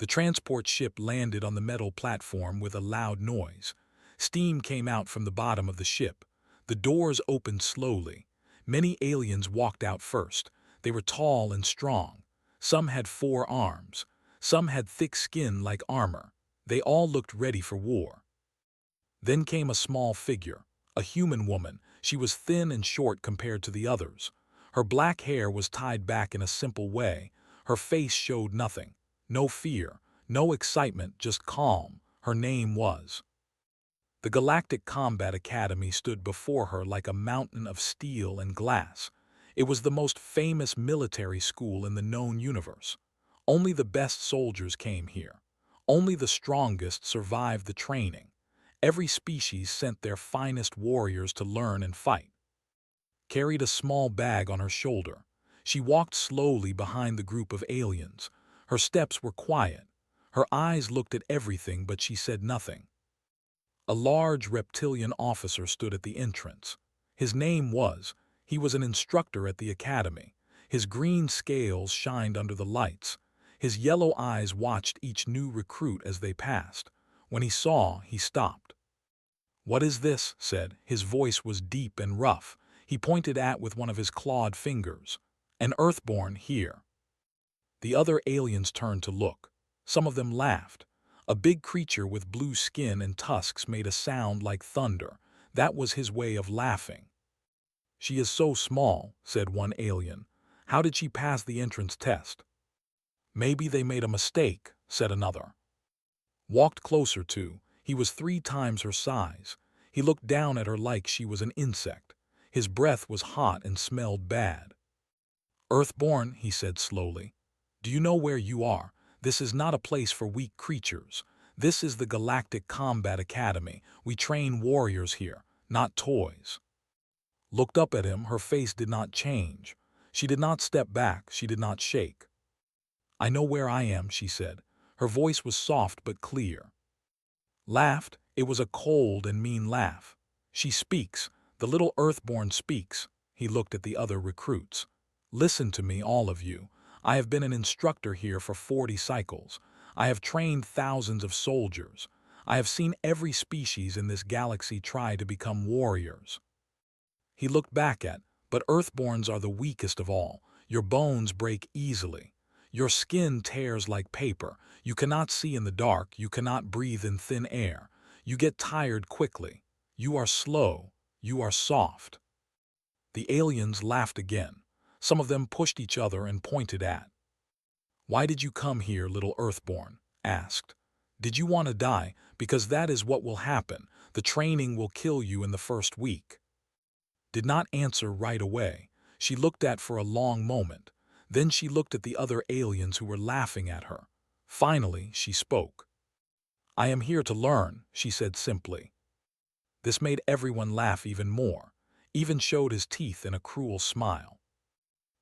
The transport ship landed on the metal platform with a loud noise. Steam came out from the bottom of the ship. The doors opened slowly. Many aliens walked out first. They were tall and strong. Some had 4 arms. Some had thick skin like armor. They all looked ready for war. Then came a small figure, a human woman. She was thin and short compared to the others. Her black hair was tied back in a simple way. Her face showed nothing. No fear, no excitement, just calm. Her name was. The Galactic Combat Academy stood before her like a mountain of steel and glass. It was the most famous military school in the known universe. Only the best soldiers came here. Only the strongest survived the training. Every species sent their finest warriors to learn and fight. Carried a small bag on her shoulder. She walked slowly behind the group of aliens. Her steps were quiet. Her eyes looked at everything, but she said nothing. A large reptilian officer stood at the entrance. His name was. He was an instructor at the academy. His green scales shined under the lights. His yellow eyes watched each new recruit as they passed. When he saw, he stopped. "What is this?" said. His voice was deep and rough. He pointed at with one of his clawed fingers. "An Earthborn here." The other aliens turned to look. Some of them laughed. A big creature with blue skin and tusks made a sound like thunder. That was his way of laughing. "She is so small," said one alien. "How did she pass the entrance test?" "Maybe they made a mistake," said another. Walked closer to. He was 3 times her size. He looked down at her like she was an insect. His breath was hot and smelled bad. "Earthborn," he said slowly. "Do you know where you are? This is not a place for weak creatures. This is the Galactic Combat Academy. We train warriors here, not toys." Looked up at him, her face did not change. She did not step back, she did not shake. "I know where I am," she said. Her voice was soft but clear. Laughed. It was a cold and mean laugh. "She speaks. The little Earthborn speaks." He looked at the other recruits. "Listen to me, all of you. I have been an instructor here for 40 cycles. I have trained thousands of soldiers. I have seen every species in this galaxy try to become warriors." He looked back but Earthborns are the weakest of all. Your bones break easily. Your skin tears like paper. You cannot see in the dark. You cannot breathe in thin air. You get tired quickly. You are slow. You are soft. The aliens laughed again. Some of them pushed each other and pointed at. "Why did you come here, little Earthborn?" asked. "Did you want to die? Because that is what will happen. The training will kill you in the first week." Did not answer right away. She looked at for a long moment. Then she looked at the other aliens who were laughing at her. Finally, she spoke. "I am here to learn," she said simply. This made everyone laugh even more. Even showed his teeth in a cruel smile.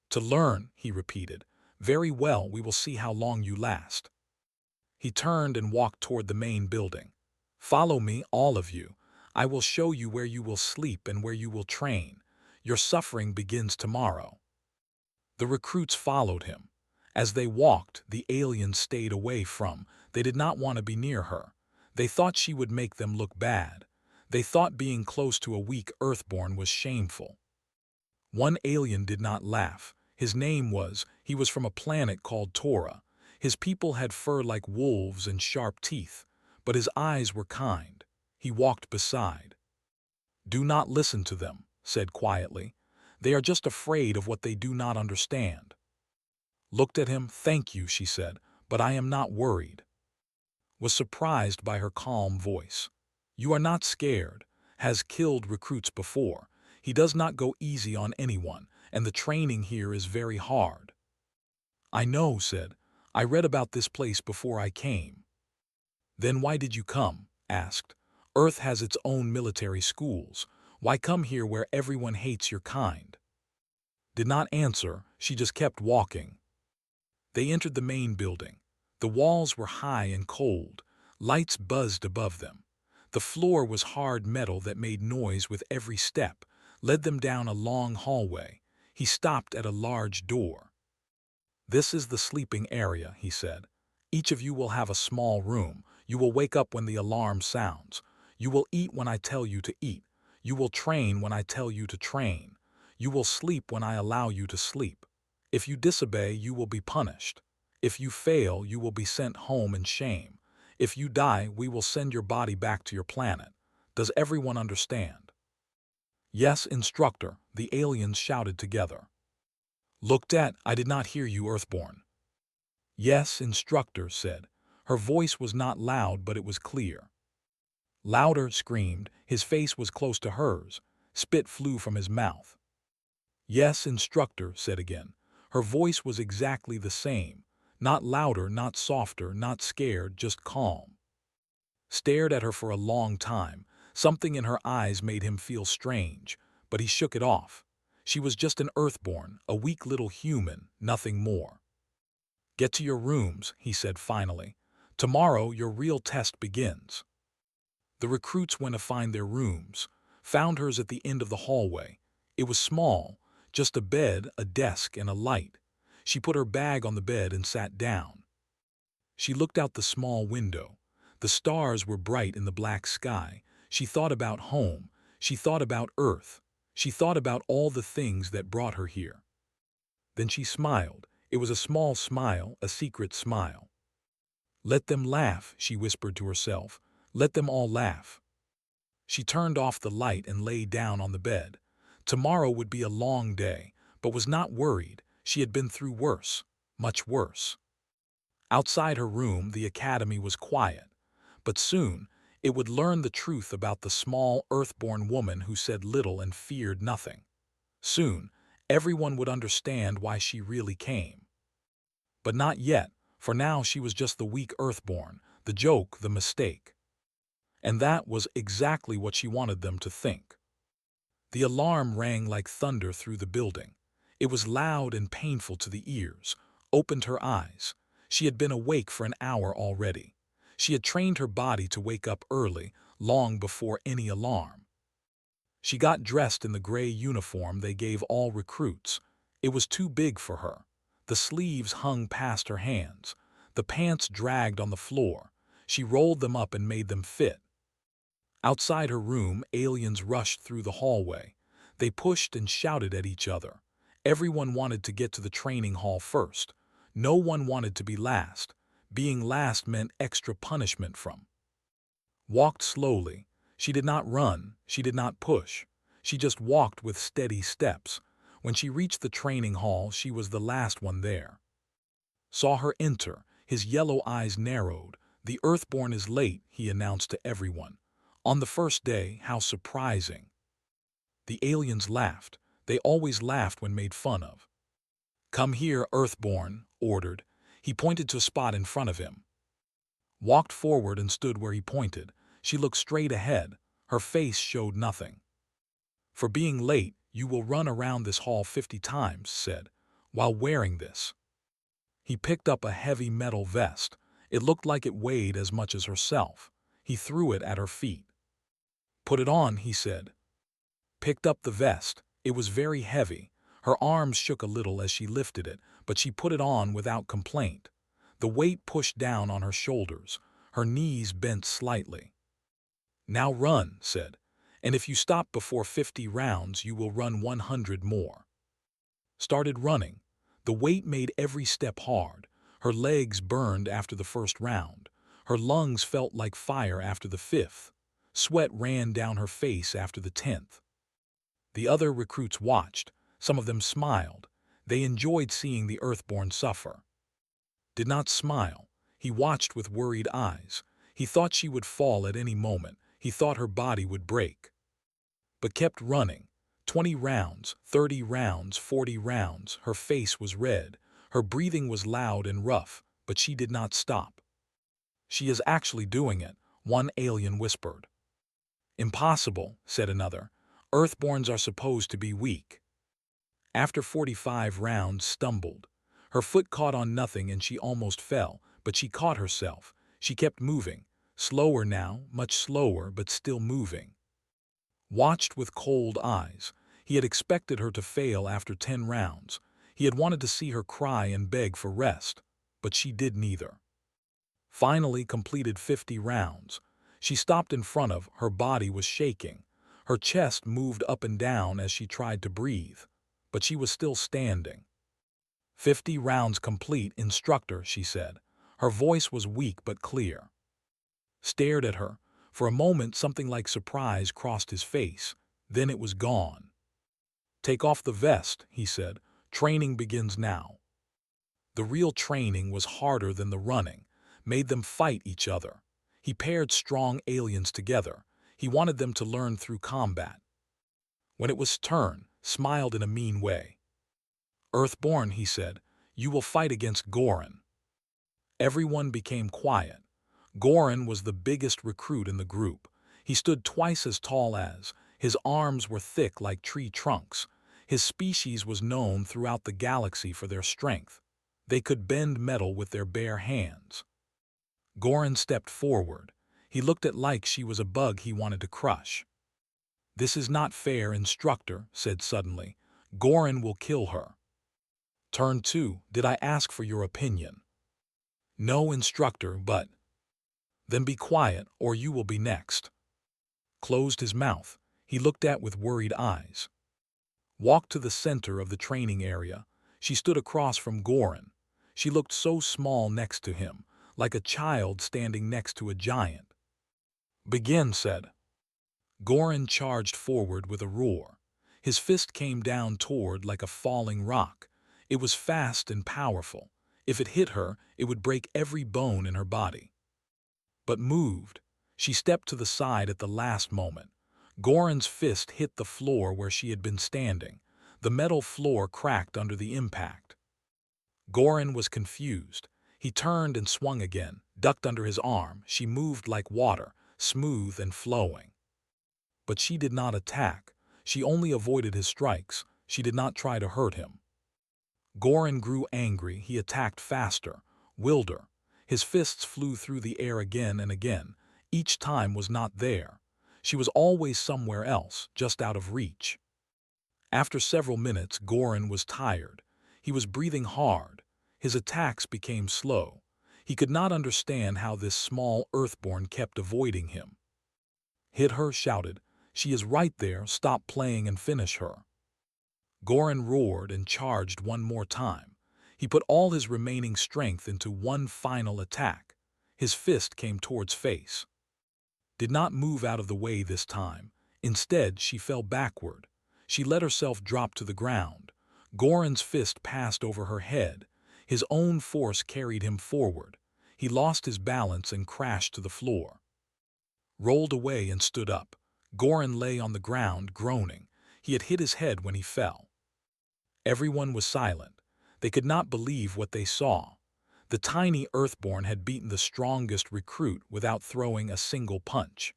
"To learn," he repeated. "Very well, we will see how long you last." He turned and walked toward the main building. "Follow me, all of you. I will show you where you will sleep and where you will train. Your suffering begins tomorrow." The recruits followed him. As they walked, the aliens stayed away from. They did not want to be near her. They thought she would make them look bad. They thought being close to a weak Earthborn was shameful. One alien did not laugh. His name was. He was from a planet called Tora. His people had fur like wolves and sharp teeth, but his eyes were kind. He walked beside. "Do not listen to them," said quietly. "They are just afraid of what they do not understand." Looked at him. "Thank you," she said, "but I am not worried." Was surprised by her calm voice. "You are not scared. Has killed recruits before. He does not go easy on anyone, and the training here is very hard." "I know," said. "I read about this place before I came." "Then why did you come?" asked. "Earth has its own military schools. Why come here where everyone hates your kind?" Did not answer. She just kept walking. They entered the main building. The walls were high and cold. Lights buzzed above them. The floor was hard metal that made noise with every step, led them down a long hallway. He stopped at a large door. "This is the sleeping area," he said. Each of you will have a small room. You will wake up when the alarm sounds. You will eat when I tell you to eat. You will train when I tell you to train. You will sleep when I allow you to sleep. If you disobey, you will be punished. If you fail, you will be sent home in shame. If you die, we will send your body back to your planet. Does everyone understand? Yes, instructor, the aliens shouted together. Looked at, I did not hear you, Earthborn. Yes, instructor said. Her voice was not loud, but it was clear. Louder screamed, his face was close to hers. Spit flew from his mouth. Yes, instructor said again. Her voice was exactly the same. Not louder, not softer, not scared, just calm. Stared at her for a long time. Something in her eyes made him feel strange, but he shook it off. She was just an Earthborn, a weak little human, nothing more. Get to your rooms, he said finally. Tomorrow your real test begins. The recruits went to find their rooms, found hers at the end of the hallway. It was small, just a bed, a desk, and a light. She put her bag on the bed and sat down. She looked out the small window. The stars were bright in the black sky. She thought about home. She thought about Earth. She thought about all the things that brought her here. Then she smiled. It was a small smile, a secret smile. Let them laugh, she whispered to herself. Let them all laugh. She turned off the light and lay down on the bed. Tomorrow would be a long day, but was not worried. She had been through worse, much worse. Outside her room, the academy was quiet. But soon, it would learn the truth about the small, Earthborn woman who said little and feared nothing. Soon, everyone would understand why she really came. But not yet, for now she was just the weak Earthborn, the joke, the mistake. And that was exactly what she wanted them to think. The alarm rang like thunder through the building. It was loud and painful to the ears. Opened her eyes. She had been awake for an hour already. She had trained her body to wake up early, long before any alarm. She got dressed in the gray uniform they gave all recruits. It was too big for her. The sleeves hung past her hands. The pants dragged on the floor. She rolled them up and made them fit. Outside her room, aliens rushed through the hallway. They pushed and shouted at each other. Everyone wanted to get to the training hall first. No one wanted to be last. Being last meant extra punishment from. Walked slowly. She did not run. She did not push. She just walked with steady steps. When she reached the training hall, she was the last one there. Saw her enter. His yellow eyes narrowed. The Earthborn is late, he announced to everyone. On the first day, how surprising. The aliens laughed. They always laughed when made fun of. Come here, Earthborn, ordered. He pointed to a spot in front of him. Walked forward and stood where he pointed. She looked straight ahead. Her face showed nothing. For being late, you will run around this hall 50 times, said, while wearing this. He picked up a heavy metal vest. It looked like it weighed as much as herself. He threw it at her feet. Put it on, he said. Picked up the vest. It was very heavy. Her arms shook a little as she lifted it, but she put it on without complaint. The weight pushed down on her shoulders. Her knees bent slightly. Now run, said. And if you stop before 50 rounds, you will run 100 more. Started running. The weight made every step hard. Her legs burned after the first round. Her lungs felt like fire after the 5th. Sweat ran down her face after the 10th. The other recruits watched. Some of them smiled. They enjoyed seeing the Earthborn suffer. Did not smile. He watched with worried eyes. He thought she would fall at any moment. He thought her body would break. But kept running. 20 rounds, 30 rounds, 40 rounds. Her face was red. Her breathing was loud and rough, but she did not stop. She is actually doing it, one alien whispered. Impossible, said another. Earthborns are supposed to be weak. After 45 rounds, stumbled. Her foot caught on nothing and she almost fell, but she caught herself. She kept moving. Slower now, much slower, but still moving. Watched with cold eyes. He had expected her to fail after 10 rounds. He had wanted to see her cry and beg for rest, but she did neither. finally completed 50 rounds. She stopped in front of, her body was shaking. Her chest moved up and down as she tried to breathe, but she was still standing. 50 rounds complete, instructor, she said. Her voice was weak but clear. Stared at her. For a moment something like surprise crossed his face. Then it was gone. Take off the vest, he said. Training begins now. The real training was harder than the running, made them fight each other. He paired strong aliens together. He wanted them to learn through combat. When it was turn, smiled in a mean way. Earthborn, he said, you will fight against Goran. Everyone became quiet. Goran was the biggest recruit in the group. He stood twice as tall as, his arms were thick like tree trunks. His species was known throughout the galaxy for their strength. They could bend metal with their bare hands. Goran stepped forward. He looked at like she was a bug he wanted to crush. This is not fair, instructor, said suddenly. Goran will kill her. Turn 2, did I ask for your opinion? No, instructor, but... Then be quiet, or you will be next. Closed his mouth. He looked at with worried eyes. Walked to the center of the training area. She stood across from Goran. She looked so small next to him, like a child standing next to a giant. Begin, said. Goran charged forward with a roar. His fist came down toward like a falling rock. It was fast and powerful. If it hit her, it would break every bone in her body. But moved. She stepped to the side at the last moment. Goran's fist hit the floor where she had been standing. The metal floor cracked under the impact. Goran was confused. He turned and swung again, ducked under his arm. She moved like water, smooth and flowing. But she did not attack. She only avoided his strikes. She did not try to hurt him. Goran grew angry. He attacked faster, wilder. His fists flew through the air again and again. Each time was not there. She was always somewhere else, just out of reach. After several minutes, Goran was tired. He was breathing hard. His attacks became slow. He could not understand how this small Earthborn kept avoiding him. Hit her, shouted. She is right there. Stop playing and finish her. Goran roared and charged one more time. He put all his remaining strength into one final attack. His fist came towards face. Did not move out of the way this time. Instead, she fell backward. She let herself drop to the ground. Goran's fist passed over her head. His own force carried him forward. He lost his balance and crashed to the floor. Rolled away and stood up. Goran lay on the ground, groaning. He had hit his head when he fell. Everyone was silent. They could not believe what they saw. The tiny Earthborn had beaten the strongest recruit without throwing a single punch.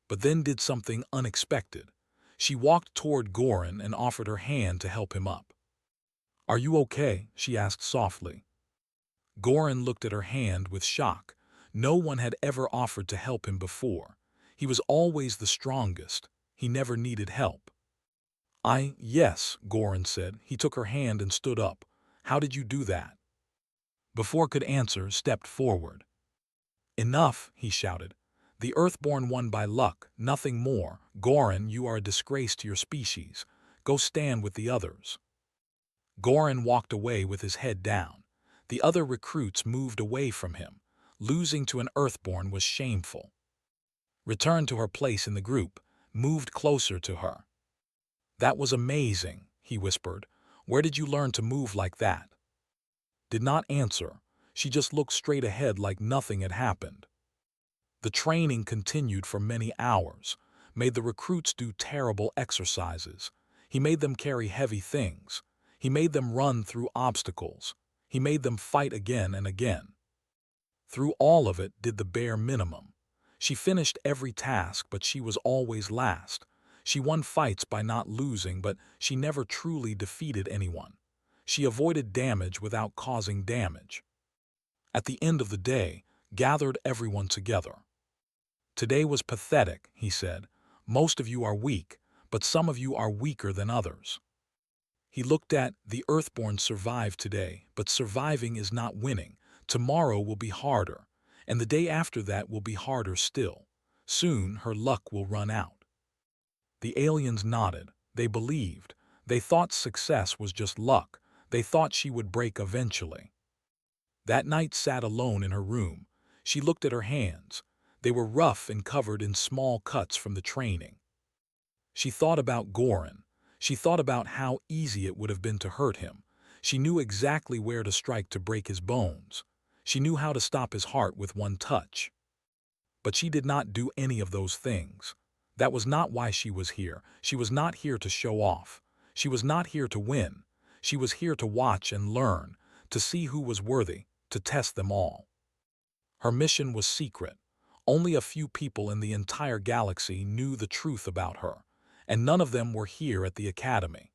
But then did something unexpected. She walked toward Goran and offered her hand to help him up. Are you okay? She asked softly. Goran looked at her hand with shock. No one had ever offered to help him before. He was always the strongest. He never needed help. Yes, Goran said. He took her hand and stood up. How did you do that? Before could answer, stepped forward. Enough, he shouted. The Earthborn won by luck, nothing more. Goran, you are a disgrace to your species. Go stand with the others. Goran walked away with his head down. The other recruits moved away from him. Losing to an Earthborn was shameful. Returned to her place in the group, moved closer to her. That was amazing, he whispered. Where did you learn to move like that? Did not answer. She just looked straight ahead like nothing had happened. The training continued for many hours, made the recruits do terrible exercises. He made them carry heavy things. He made them run through obstacles. He made them fight again and again. Through all of it, did the bare minimum. She finished every task, but she was always last. She won fights by not losing, but she never truly defeated anyone. She avoided damage without causing damage. At the end of the day, gathered everyone together. Today was pathetic, he said. Most of you are weak, but some of you are weaker than others. He looked at the Earthborn survived today, but surviving is not winning. Tomorrow will be harder. And the day after that will be harder still. Soon her luck will run out. The aliens nodded. They believed. They thought success was just luck. They thought she would break eventually. That night sat alone in her room. She looked at her hands. They were rough and covered in small cuts from the training. She thought about Goran. She thought about how easy it would have been to hurt him. She knew exactly where to strike to break his bones. She knew how to stop his heart with one touch. But she did not do any of those things. That was not why she was here. She was not here to show off. She was not here to win. She was here to watch and learn, to see who was worthy, to test them all. Her mission was secret. Only a few people in the entire galaxy knew the truth about her, and none of them were here at the Academy.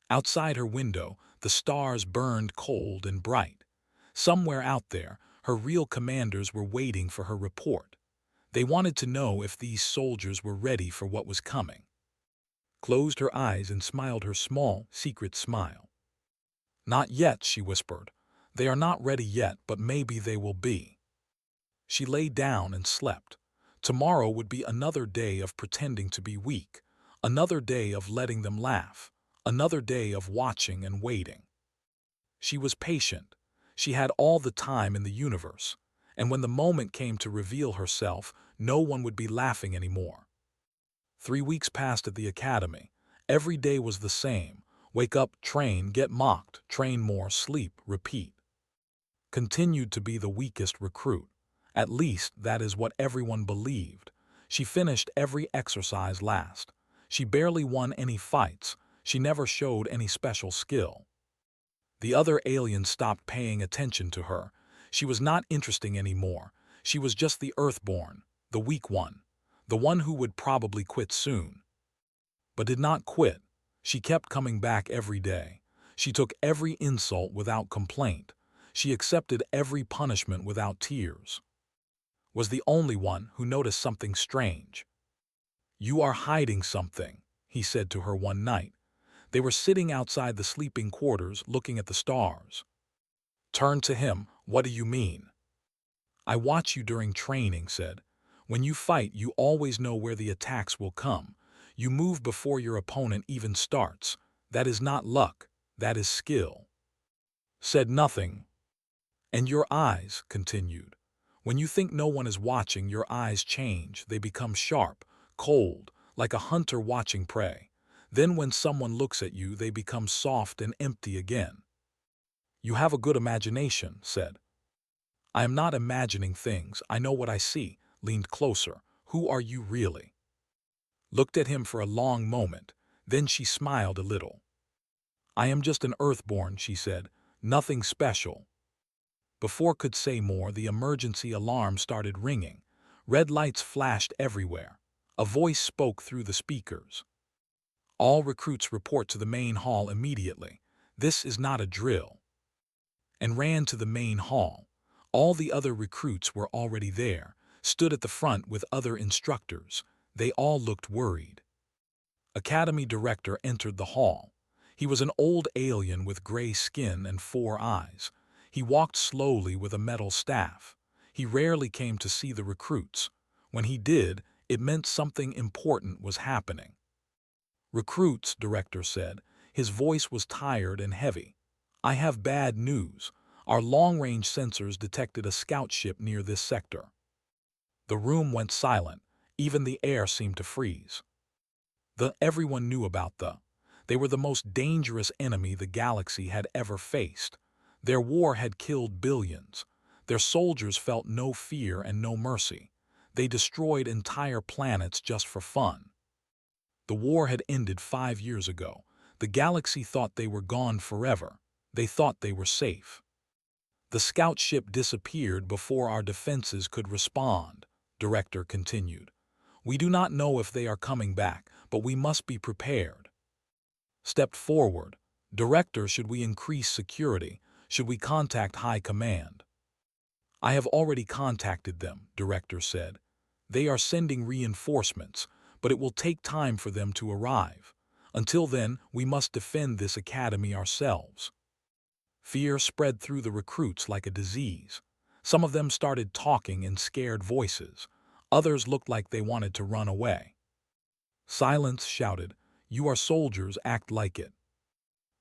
Outside her window, the stars burned cold and bright. Somewhere out there, her real commanders were waiting for her report. They wanted to know if these soldiers were ready for what was coming. Closed her eyes and smiled her small, secret smile. "Not yet," she whispered. "They are not ready yet, but maybe they will be." She lay down and slept. Tomorrow would be another day of pretending to be weak, another day of letting them laugh, another day of watching and waiting. She was patient. She had all the time in the universe, and when the moment came to reveal herself, no one would be laughing anymore. 3 weeks passed at the Academy. Every day was the same. Wake up, train, get mocked, train more, sleep, repeat. Continued to be the weakest recruit. At least that is what everyone believed. She finished every exercise last. She barely won any fights. She never showed any special skill. The other aliens stopped paying attention to her. She was not interesting anymore. She was just the Earthborn, the weak one, the one who would probably quit soon. But did not quit. She kept coming back every day. She took every insult without complaint. She accepted every punishment without tears. Was the only one who noticed something strange. "You are hiding something," he said to her one night. They were sitting outside the sleeping quarters looking at the stars. Turned to him. "What do you mean?" "I watch you during training," said. "When you fight, you always know where the attacks will come. You move before your opponent even starts. That is not luck. That is skill." Said nothing. "And your eyes," continued. "When you think no one is watching, your eyes change. They become sharp, cold, like a hunter watching prey. Then when someone looks at you, they become soft and empty again." "You have a good imagination," said. "I am not imagining things. I know what I see." Leaned closer. "Who are you really?" Looked at him for a long moment. Then she smiled a little. "I am just an Earthborn," she said. "Nothing special." Before could say more, the emergency alarm started ringing. Red lights flashed everywhere. A voice spoke through the speakers. "All recruits report to the main hall immediately. This is not a drill." And ran to the main hall. All the other recruits were already there, stood at the front with other instructors. They all looked worried. Academy director entered the hall. He was an old alien with gray skin and 4 eyes. He walked slowly with a metal staff. He rarely came to see the recruits. When he did, it meant something important was happening. "Recruits," director said. His voice was tired and heavy. "I have bad news. Our long-range sensors detected a scout ship near this sector." The room went silent. Even the air seemed to freeze. Everyone knew about They were the most dangerous enemy the galaxy had ever faced. Their war had killed billions. Their soldiers felt no fear and no mercy. They destroyed entire planets just for fun. The war had ended 5 years ago. The galaxy thought they were gone forever. They thought they were safe. "The scout ship disappeared before our defenses could respond," director continued. "We do not know if they are coming back, but we must be prepared." Stepped forward. "Director, should we increase security? Should we contact High Command?" "I have already contacted them," director said. "They are sending reinforcements, but it will take time for them to arrive. Until then, we must defend this academy ourselves." Fear spread through the recruits like a disease. Some of them started talking in scared voices. Others looked like they wanted to run away. Silence shouted, "You are soldiers, act like it."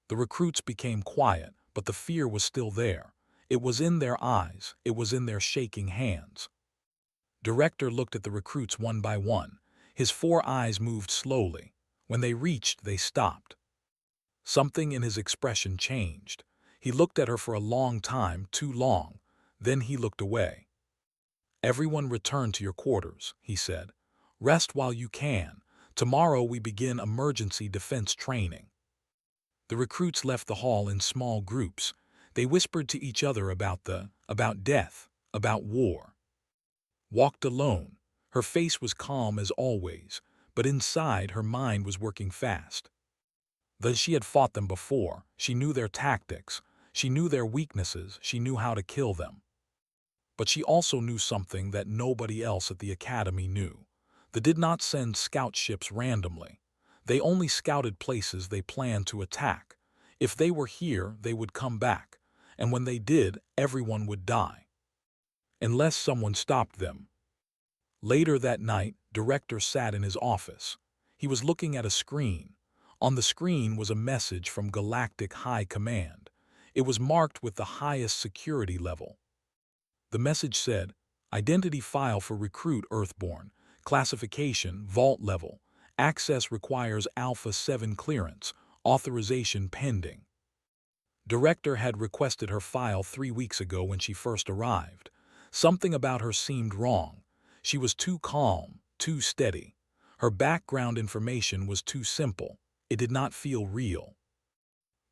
The recruits became quiet, but the fear was still there. It was in their eyes, it was in their shaking hands. Director looked at the recruits one by one. His 4 eyes moved slowly. When they reached, they stopped. Something in his expression changed. He looked at her for a long time, too long. Then he looked away. "Everyone return to your quarters," he said. "Rest while you can. Tomorrow we begin emergency defense training." The recruits left the hall in small groups. They whispered to each other about death, about war. Walked alone. Her face was calm as always, but inside her mind was working fast. Though she had fought them before, she knew their tactics, she knew their weaknesses, she knew how to kill them. But she also knew something that nobody else at the academy knew. They did not send scout ships randomly. They only scouted places they planned to attack. If they were here, they would come back, and when they did, everyone would die. Unless someone stopped them. Later that night, Director sat in his office. He was looking at a screen. On the screen was a message from Galactic High Command. It was marked with the highest security level. The message said, "Identity file for recruit Earthborn. Classification, Vault level. Access requires Alpha 7 clearance. Authorization pending." Director had requested her file 3 weeks ago when she first arrived. Something about her seemed wrong. She was too calm, too steady. Her background information was too simple. It did not feel real.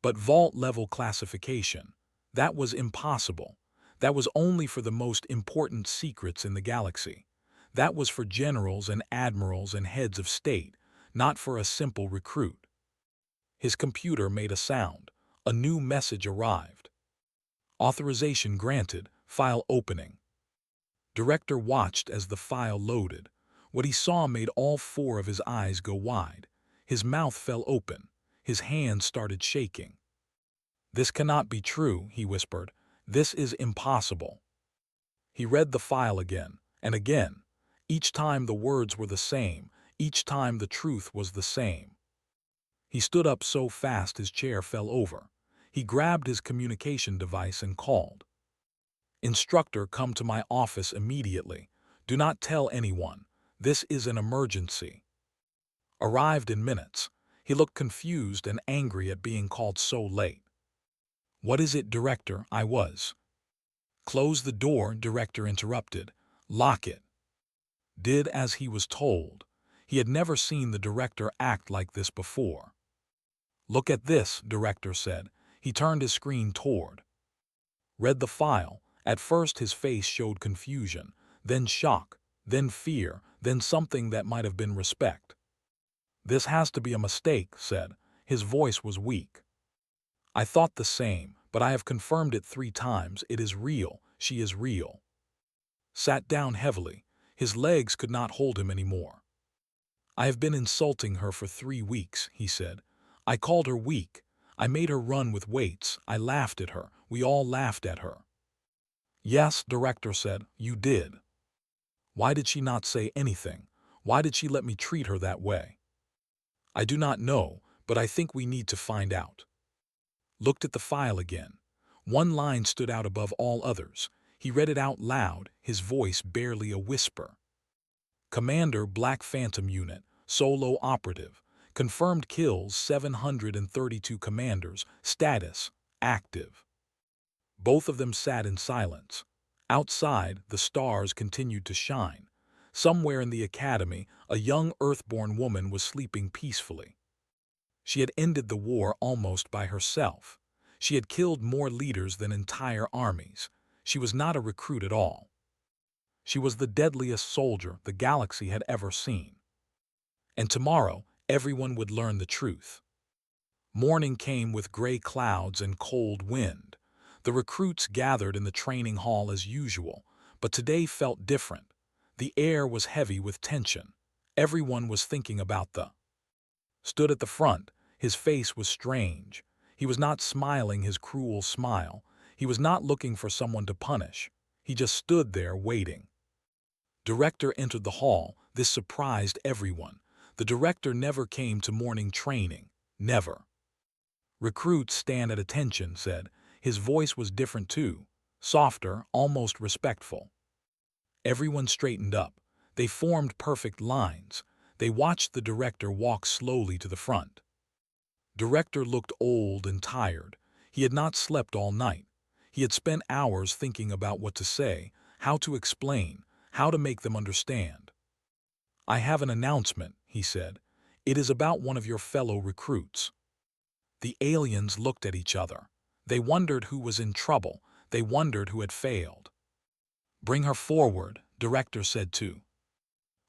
But vault-level classification, that was impossible. That was only for the most important secrets in the galaxy. That was for generals and admirals and heads of state, not for a simple recruit. His computer made a sound. A new message arrived. "Authorization granted, file opening." Director watched as the file loaded. What he saw made all 4 of his eyes go wide. His mouth fell open. His hands started shaking. "This cannot be true," he whispered. "This is impossible." He read the file again, and again. Each time the words were the same. Each time the truth was the same. He stood up so fast his chair fell over. He grabbed his communication device and called. "Instructor, come to my office immediately. Do not tell anyone. This is an emergency." Arrived in minutes. He looked confused and angry at being called so late. "What is it, Director?" I was. "Close the door," Director interrupted. "Lock it." Did as he was told. He had never seen the Director act like this before. "Look at this," Director said. He turned his screen toward. Read the file. At first his face showed confusion, then shock, then fear, then something that might have been respect. "This has to be a mistake," said. His voice was weak. "I thought the same, but I have confirmed it 3 times. It is real. She is real." Sat down heavily. His legs could not hold him anymore. "I have been insulting her for 3 weeks," he said. "I called her weak. I made her run with weights. I laughed at her. We all laughed at her." "Yes," Director said, "you did." "Why did she not say anything? Why did she let me treat her that way?" "I do not know, but I think we need to find out." Looked at the file again. One line stood out above all others. He read it out loud, his voice barely a whisper. "Commander, Black Phantom Unit, Solo Operative. Confirmed kills 732 commanders. Status, active." Both of them sat in silence. Outside, the stars continued to shine. Somewhere in the academy, a young Earthborn woman was sleeping peacefully. She had ended the war almost by herself. She had killed more leaders than entire armies. She was not a recruit at all. She was the deadliest soldier the galaxy had ever seen. And tomorrow, everyone would learn the truth. Morning came with gray clouds and cold wind. The recruits gathered in the training hall as usual, but today felt different. The air was heavy with tension. Everyone was thinking about stood at the front. His face was strange. He was not smiling his cruel smile. He was not looking for someone to punish. He just stood there waiting. Director entered the hall. This surprised everyone. The director never came to morning training. Never. Recruits stand at attention, said. His voice was different too. Softer, almost respectful. Everyone straightened up. They formed perfect lines. They watched the director walk slowly to the front. Director looked old and tired. He had not slept all night. He had spent hours thinking about what to say, how to explain, how to make them understand. "I have an announcement," he said. "It is about one of your fellow recruits." The aliens looked at each other. They wondered who was in trouble. They wondered who had failed. "Bring her forward," Director said too.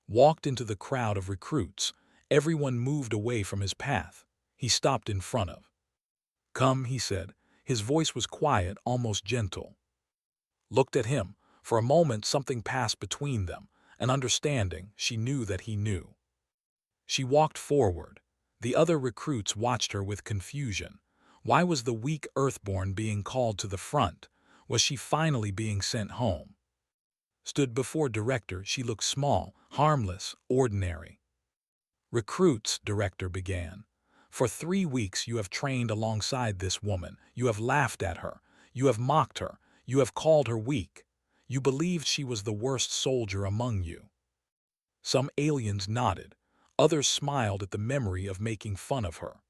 Walked into the crowd of recruits. Everyone moved away from his path. He stopped in front of. "Come," he said. His voice was quiet, almost gentle. Looked at him. For a moment something passed between them, an understanding. She knew that he knew. She walked forward. The other recruits watched her with confusion. Why was the weak Earthborn being called to the front? Was she finally being sent home? Stood before Director, she looked small, harmless, ordinary. "Recruits," Director began. "For 3 weeks you have trained alongside this woman. You have laughed at her. You have mocked her. You have called her weak. You believed she was the worst soldier among you." Some aliens nodded. Others smiled at the memory of making fun of her.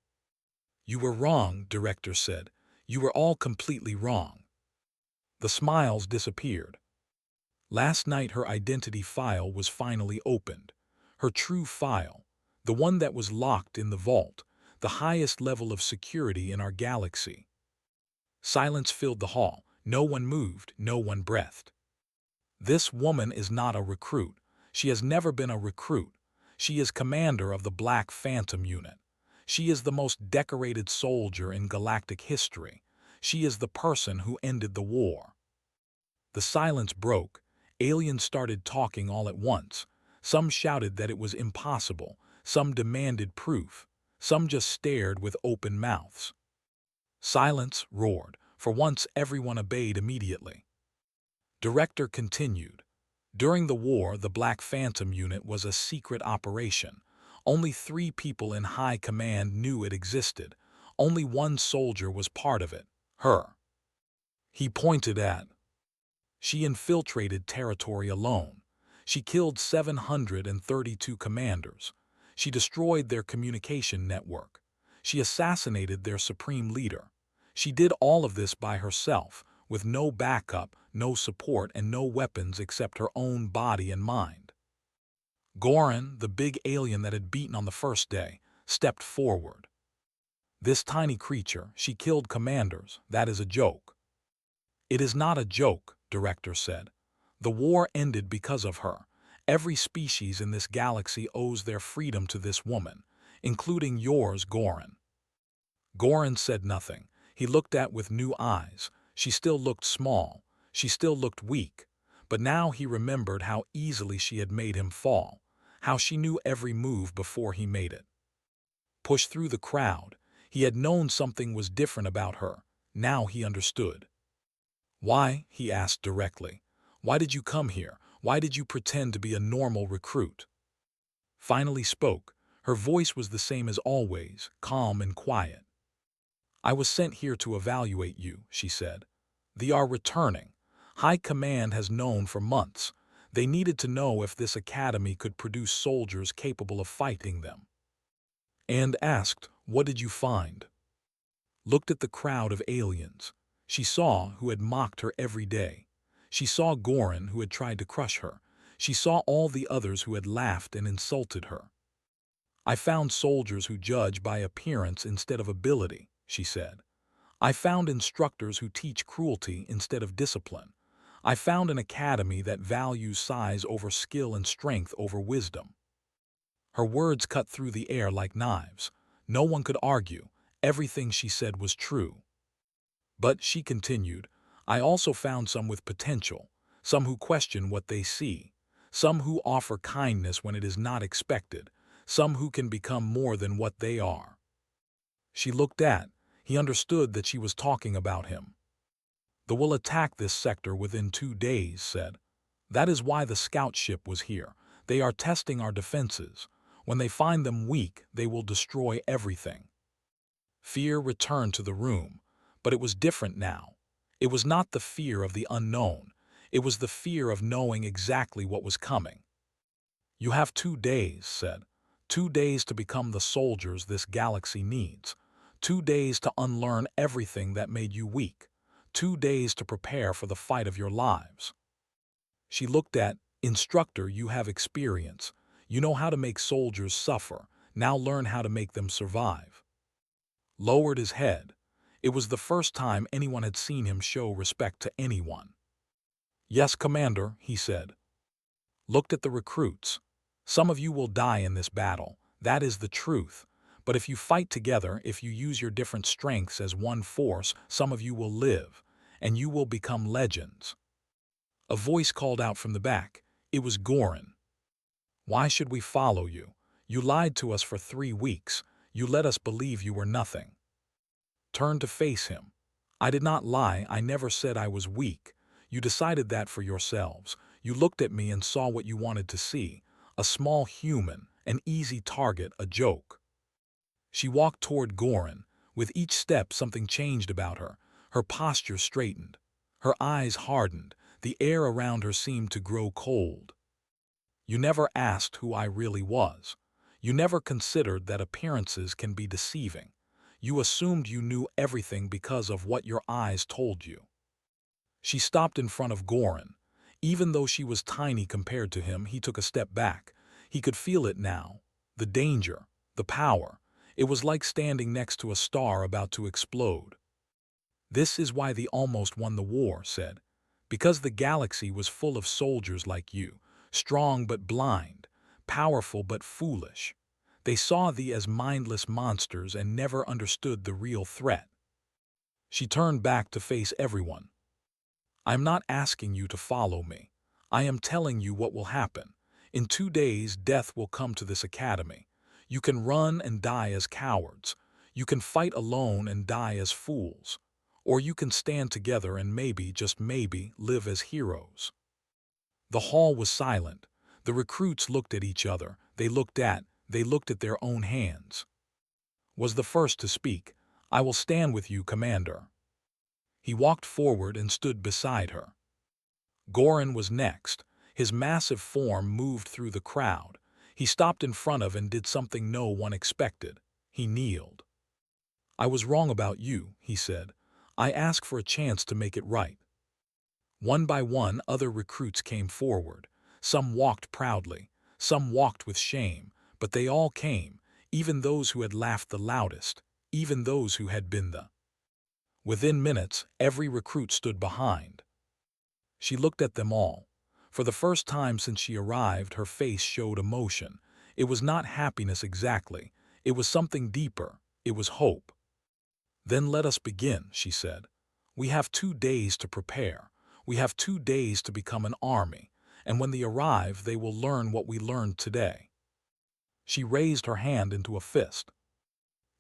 "You were wrong," Director said. "You were all completely wrong." The smiles disappeared. Last night her identity file was finally opened. Her true file, the one that was locked in the vault, the highest level of security in our galaxy. Silence filled the hall. No one moved, no one breathed. This woman is not a recruit. She has never been a recruit. She is commander of the Black Phantom unit. She is the most decorated soldier in galactic history. She is the person who ended the war. The silence broke. Aliens started talking all at once. Some shouted that it was impossible. Some demanded proof. Some just stared with open mouths. "Silence," roared. For once everyone obeyed immediately. Director continued. "During the war, the Black Phantom unit was a secret operation. Only 3 people in high command knew it existed. Only 1 soldier was part of it. Her." He pointed at. "She infiltrated territory alone. She killed 732 commanders. She destroyed their communication network. She assassinated their supreme leader. She did all of this by herself, with no backup, no support, and no weapons except her own body and mind." Goran, the big alien that had beaten on the first day, stepped forward. "This tiny creature, she killed commanders. That is a joke." "It is not a joke," Director said. "The war ended because of her. Every species in this galaxy owes their freedom to this woman, including yours, Goran." Goran said nothing. He looked at with new eyes. She still looked small. She still looked weak. But now he remembered how easily she had made him fall, how she knew every move before he made it. Pushed through the crowd. He had known something was different about her. Now he understood. "Why?" he asked directly. "Why did you come here? Why did you pretend to be a normal recruit?" Finally spoke. Her voice was the same as always, calm and quiet. "I was sent here to evaluate you," she said. "They are returning. High Command has known for months. They needed to know if this academy could produce soldiers capable of fighting them." And asked, "What did you find?" Looked at the crowd of aliens. She saw who had mocked her every day. She saw Goran, who had tried to crush her. She saw all the others who had laughed and insulted her. "I found soldiers who judge by appearance instead of ability," she said. "I found instructors who teach cruelty instead of discipline. I found an academy that values size over skill and strength over wisdom." Her words cut through the air like knives. No one could argue. Everything she said was true. "But," she continued, "I also found some with potential, some who question what they see, some who offer kindness when it is not expected, some who can become more than what they are." She looked at. He understood that she was talking about him. "They will attack this sector within 2 days," said. "That is why the scout ship was here. They are testing our defenses. When they find them weak, they will destroy everything." Fear returned to the room, but it was different now. It was not the fear of the unknown. It was the fear of knowing exactly what was coming. "You have 2 days," said. "2 days to become the soldiers this galaxy needs. 2 days to unlearn everything that made you weak. 2 days to prepare for the fight of your lives." She looked at, "Instructor, you have experience. You know how to make soldiers suffer. Now learn how to make them survive." Lowered his head. It was the first time anyone had seen him show respect to anyone. "Yes, Commander," he said. Looked at the recruits. "Some of you will die in this battle. That is the truth. But if you fight together, if you use your different strengths as one force, some of you will live, and you will become legends." A voice called out from the back. It was Goran. "Why should we follow you? You lied to us for 3 weeks. You let us believe you were nothing." Turned to face him. "I did not lie. I never said I was weak. You decided that for yourselves. You looked at me and saw what you wanted to see. A small human, an easy target, a joke." She walked toward Goran. With each step something changed about her. Her posture straightened. Her eyes hardened. The air around her seemed to grow cold. "You never asked who I really was. You never considered that appearances can be deceiving. You assumed you knew everything because of what your eyes told you." She stopped in front of Goran. Even though she was tiny compared to him, he took a step back. He could feel it now. The danger, the power. It was like standing next to a star about to explode. "This is why they almost won the war," said. "Because the galaxy was full of soldiers like you, strong but blind, powerful but foolish. They saw thee as mindless monsters and never understood the real threat." She turned back to face everyone. "I am not asking you to follow me. I am telling you what will happen. In 2 days, death will come to this academy. You can run and die as cowards. You can fight alone and die as fools. Or you can stand together and maybe, just maybe, live as heroes." The hall was silent. The recruits looked at each other. They looked at their own hands. Was the first to speak. "I will stand with you, Commander." He walked forward and stood beside her. Goran was next. His massive form moved through the crowd. He stopped in front of and did something no one expected. He kneeled. "I was wrong about you," he said. "I ask for a chance to make it right." One by one, other recruits came forward. Some walked proudly, some walked with shame, but they all came, even those who had laughed the loudest, even those who had been the. Within minutes, every recruit stood behind. She looked at them all. For the first time since she arrived, her face showed emotion. It was not happiness exactly. It was something deeper. It was hope. "Then let us begin," she said. "We have 2 days to prepare. We have 2 days to become an army, and when they arrive, they will learn what we learned today." She raised her hand into a fist.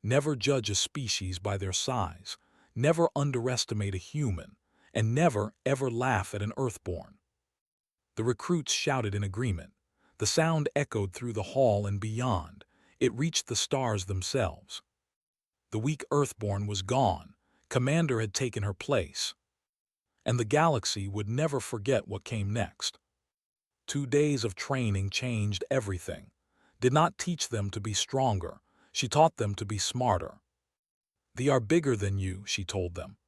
"Never judge a species by their size. Never underestimate a human, and never, ever laugh at an Earthborn." The recruits shouted in agreement. The sound echoed through the hall and beyond. It reached the stars themselves. The weak Earthborn was gone. Commander had taken her place. And the galaxy would never forget what came next. 2 days of training changed everything. Did not teach them to be stronger. She taught them to be smarter. "They are bigger than you," she told them.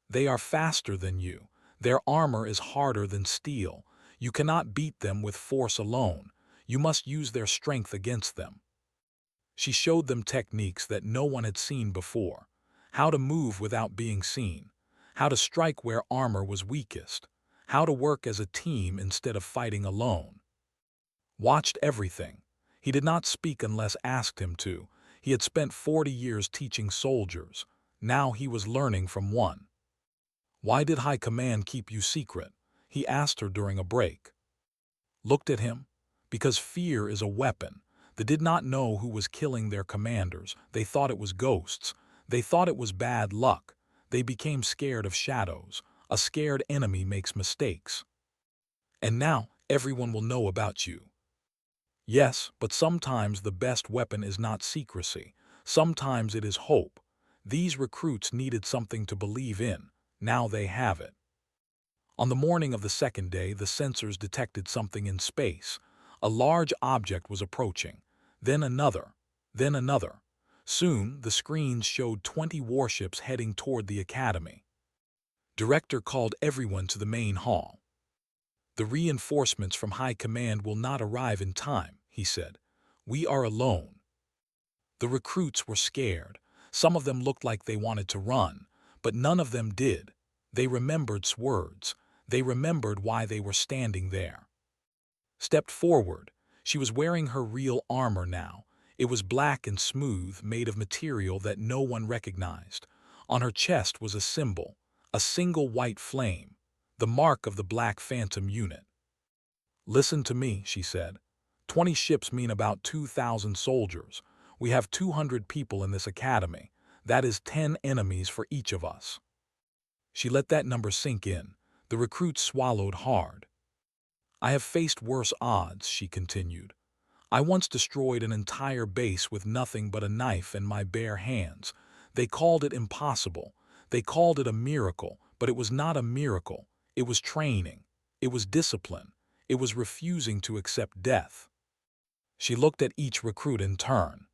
"They are faster than you. Their armor is harder than steel. You cannot beat them with force alone. You must use their strength against them." She showed them techniques that no one had seen before. How to move without being seen. How to strike where armor was weakest. How to work as a team instead of fighting alone. Watched everything. He did not speak unless asked him to. He had spent 40 years teaching soldiers. Now he was learning from one. "Why did High Command keep you secret?" he asked her during a break. Looked at him. "Because fear is a weapon. They did not know who was killing their commanders. They thought it was ghosts. They thought it was bad luck. They became scared of shadows. A scared enemy makes mistakes. And now, everyone will know about you. Yes, but sometimes the best weapon is not secrecy. Sometimes it is hope. These recruits needed something to believe in. Now they have it. On the morning of the second day, the sensors detected something in space. A large object was approaching. Then another. Then another. Soon, the screens showed 20 warships heading toward the Academy. Director called everyone to the main hall. "The reinforcements from High Command will not arrive in time," he said. "We are alone." The recruits were scared. Some of them looked like they wanted to run, but none of them did. They remembered words. They remembered why they were standing there. Stepped forward. She was wearing her real armor now. It was black and smooth, made of material that no one recognized. On her chest was a symbol, a single white flame, the mark of the Black Phantom unit. "Listen to me," she said. 20 ships mean about 2,000 soldiers. We have 200 people in this academy. That is 10 enemies for each of us." She let that number sink in. The recruits swallowed hard. "I have faced worse odds," she continued. "I once destroyed an entire base with nothing but a knife and my bare hands. They called it impossible. They called it a miracle, but it was not a miracle. It was training. It was discipline. It was refusing to accept death." She looked at each recruit in turn.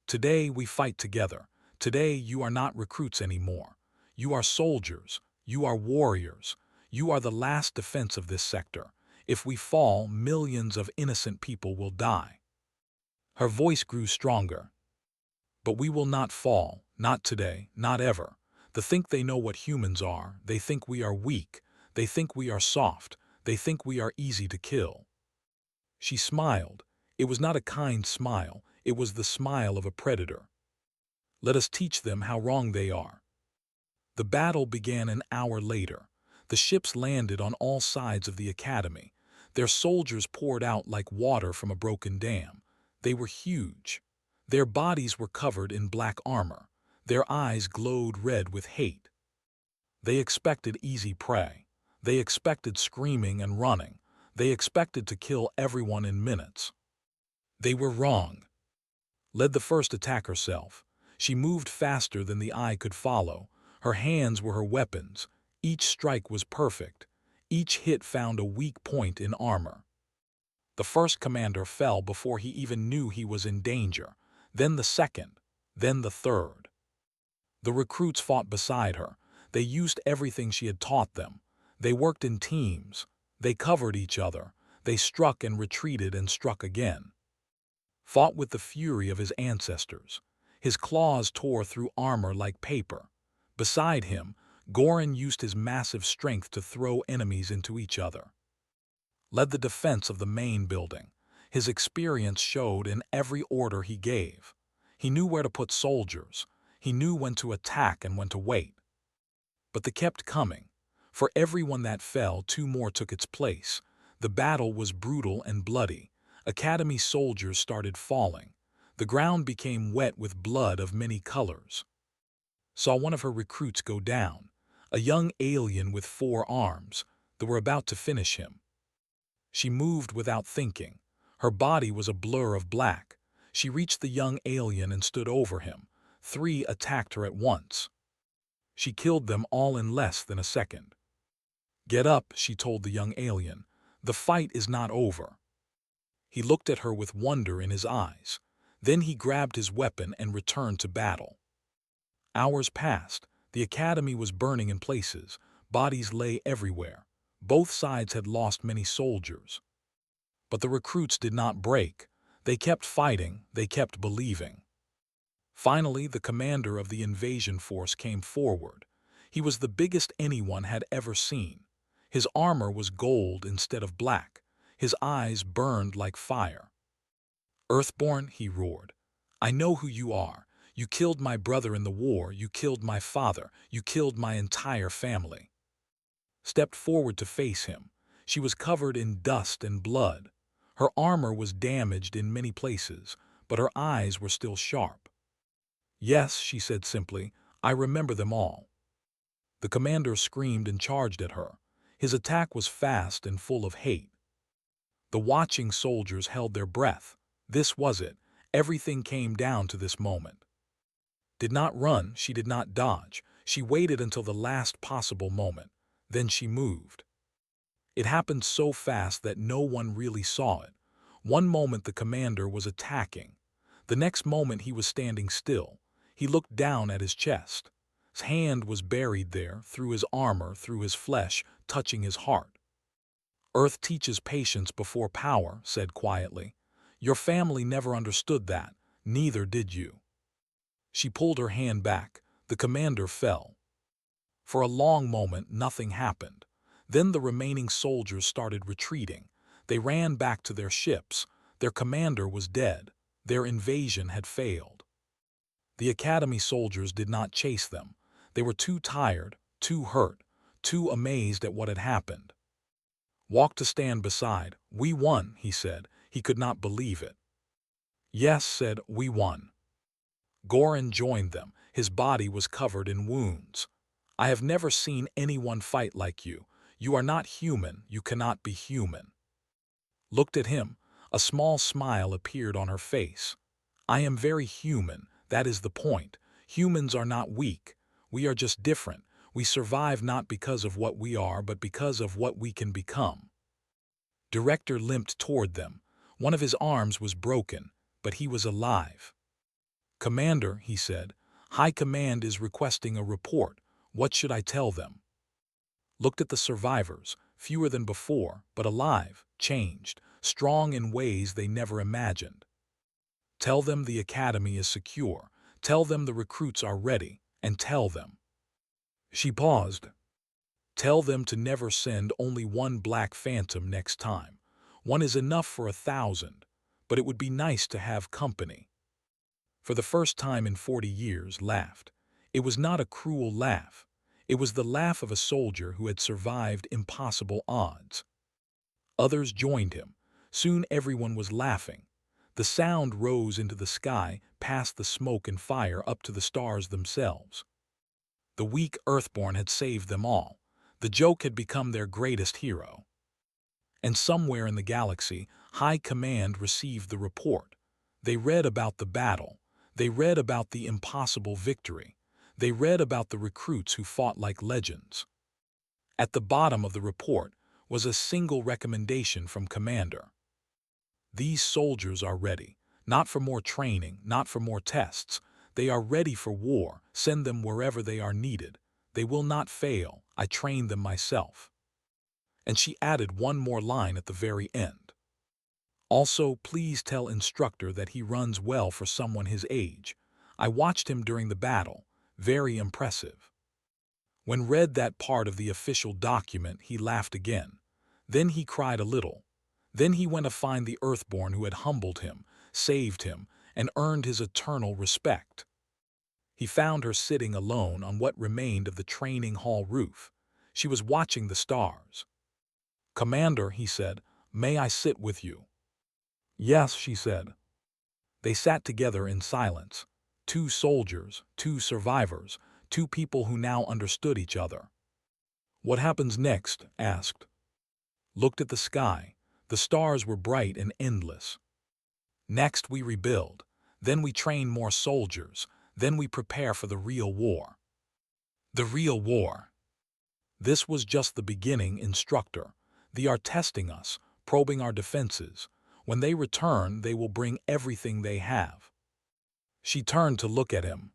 "Today we fight together. Today you are not recruits anymore. You are soldiers. You are warriors. You are the last defense of this sector. If we fall, millions of innocent people will die." Her voice grew stronger. "But we will not fall. Not today. Not ever. They think they know what humans are. They think we are weak. They think we are soft. They think we are easy to kill." She smiled. It was not a kind smile. It was the smile of a predator. "Let us teach them how wrong they are." The battle began an hour later. The ships landed on all sides of the academy. Their soldiers poured out like water from a broken dam. They were huge. Their bodies were covered in black armor. Their eyes glowed red with hate. They expected easy prey. They expected screaming and running. They expected to kill everyone in minutes. They were wrong. Led the first attack herself. She moved faster than the eye could follow. Her hands were her weapons. Each strike was perfect. Each hit found a weak point in armor. The first commander fell before he even knew he was in danger. Then the second. Then the third. The recruits fought beside her. They used everything she had taught them. They worked in teams. They covered each other. They struck and retreated and struck again. Fought with the fury of his ancestors. His claws tore through armor like paper. Beside him, Goran used his massive strength to throw enemies into each other. Led the defense of the main building. His experience showed in every order he gave. He knew where to put soldiers. He knew when to attack and when to wait. But they kept coming. For everyone that fell, two more took its place. The battle was brutal and bloody. Academy soldiers started falling. The ground became wet with blood of many colors. Saw one of her recruits go down. A young alien with 4 arms. They were about to finish him. She moved without thinking. Her body was a blur of black. She reached the young alien and stood over him. 3 attacked her at once. She killed them all in less than a second. "Get up," she told the young alien. "The fight is not over." He looked at her with wonder in his eyes. Then he grabbed his weapon and returned to battle. Hours passed. The academy was burning in places. Bodies lay everywhere. Both sides had lost many soldiers. But the recruits did not break. They kept fighting. They kept believing. Finally, the commander of the invasion force came forward. He was the biggest anyone had ever seen. His armor was gold instead of black. His eyes burned like fire. "Earthborn," he roared, "I know who you are. You killed my brother in the war. You killed my father. You killed my entire family." Stepped forward to face him. She was covered in dust and blood. Her armor was damaged in many places, but her eyes were still sharp. "Yes," she said simply, "I remember them all." The commander screamed and charged at her. His attack was fast and full of hate. The watching soldiers held their breath. This was it. Everything came down to this moment. Did not run, she did not dodge. She waited until the last possible moment. Then she moved. It happened so fast that no one really saw it. One moment the commander was attacking. The next moment he was standing still. He looked down at his chest. His hand was buried there, through his armor, through his flesh, touching his heart. Earth teaches patience before power, said quietly. Your family never understood that. Neither did you. She pulled her hand back. The commander fell. For a long moment, nothing happened. Then the remaining soldiers started retreating. They ran back to their ships. Their commander was dead. Their invasion had failed. The Academy soldiers did not chase them. They were too tired, too hurt, too amazed at what had happened. Walked to stand beside. We won, he said. He could not believe it. Yes, said, we won. Goran joined them. His body was covered in wounds. I have never seen anyone fight like you. You are not human. You cannot be human. Looked at him. A small smile appeared on her face. I am very human. That is the point. Humans are not weak. We are just different. We survive not because of what we are, but because of what we can become. Director limped toward them. One of his arms was broken, but he was alive. Commander, he said, High Command is requesting a report. What should I tell them? Looked at the survivors, fewer than before, but alive, changed, strong in ways they never imagined. Tell them the Academy is secure. Tell them the recruits are ready, and tell them. She paused. Tell them to never send only one Black Phantom next time. One is enough for 1,000, but it would be nice to have company. For the first time in 40 years, laughed. It was not a cruel laugh. It was the laugh of a soldier who had survived impossible odds. Others joined him. Soon everyone was laughing. The sound rose into the sky, past the smoke and fire, up to the stars themselves. The weak Earthborn had saved them all. The joke had become their greatest hero. And somewhere in the galaxy, High Command received the report. They read about the battle. They read about the impossible victory. They read about the recruits who fought like legends. At the bottom of the report was a single recommendation from Commander. These soldiers are ready, not for more training, not for more tests. They are ready for war. Send them wherever they are needed. They will not fail. I trained them myself. And she added one more line at the very end. Also, please tell instructor that he runs well for someone his age. I watched him during the battle. Very impressive. When read that part of the official document, he laughed again. Then he cried a little. Then he went to find the Earthborn who had humbled him, saved him, and earned his eternal respect. He found her sitting alone on what remained of the training hall roof. She was watching the stars. Commander, he said, may I sit with you? Yes, she said. They sat together in silence. 2 soldiers, 2 survivors, 2 people who now understood each other. What happens next? Asked. Looked at the sky. The stars were bright and endless. Next we rebuild. Then we train more soldiers. Then we prepare for the real war. The real war. This was just the beginning, instructor. They are testing us, probing our defenses. When they return, they will bring everything they have. She turned to look at him.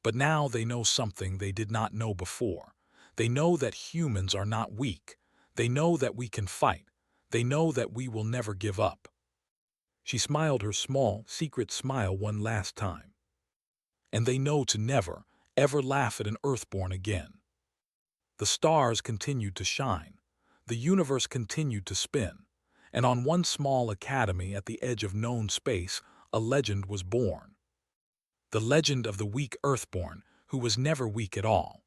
But now they know something they did not know before. They know that humans are not weak. They know that we can fight. They know that we will never give up. She smiled her small, secret smile one last time. And they know to never, ever laugh at an Earthborn again. The stars continued to shine. The universe continued to spin. And on one small academy at the edge of known space, a legend was born. The legend of the weak Earthborn, who was never weak at all.